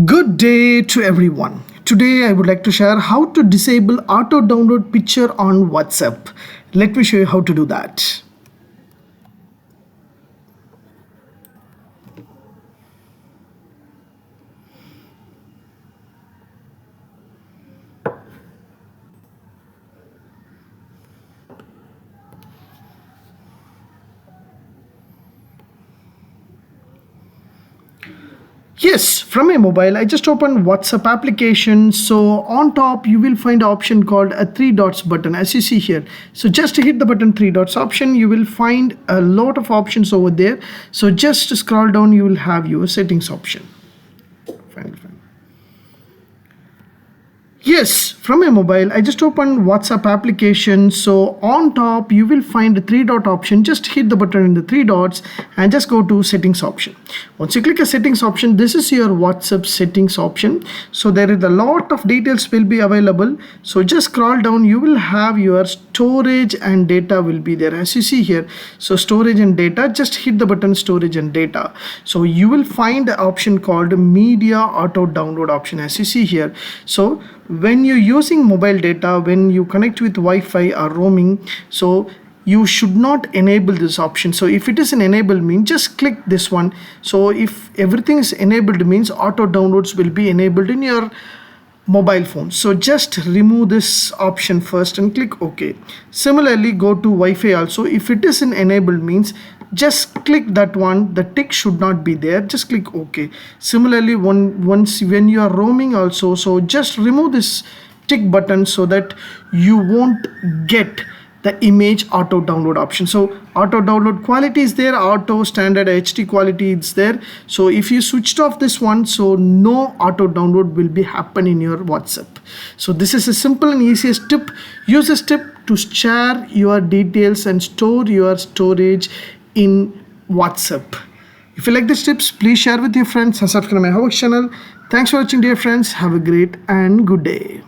Good day to everyone. Today I would like to share how to disable auto download picture on WhatsApp. Let me show you how to do that. Yes, from a mobile, I just opened WhatsApp application. So on top, you will find an option called a three dots button as you see here. So just hit the button three dots option, you will find a lot of options over there. So just scroll down, you will have your settings option. Fine. Yes, from a mobile, I just opened WhatsApp application. So on top, you will find the three dot option. Just hit the button in the three dots and just go to settings option. Once you click a settings option, this is your WhatsApp settings option. So there is a lot of details will be available. So just scroll down, you will have your storage and data will be there as you see here. So storage and data, just hit the button storage and data. So you will find the option called media auto download option as you see here. So when you're using mobile data, when you connect with Wi-Fi or roaming, so you should not enable this option. So if it is an enable mean, just click this one. So if everything is enabled means auto downloads will be enabled in your mobile phone. So just remove this option first and click OK. Similarly, go to Wi-Fi also. If it is an enabled means, just click that one. The tick should not be there. Just click OK. Similarly, once when you are roaming also, so just remove this tick button so that you won't get the image auto download option. So auto download quality is there, auto standard HD quality is there. So if you switched off this one, so no auto download will be happen in your WhatsApp. So this is a simple and easiest tip. Use this tip to share your details and store your storage in WhatsApp. If you like these tips, please share with your friends and subscribe to my HowXT channel. Thanks for watching, dear friends. Have a great and good day.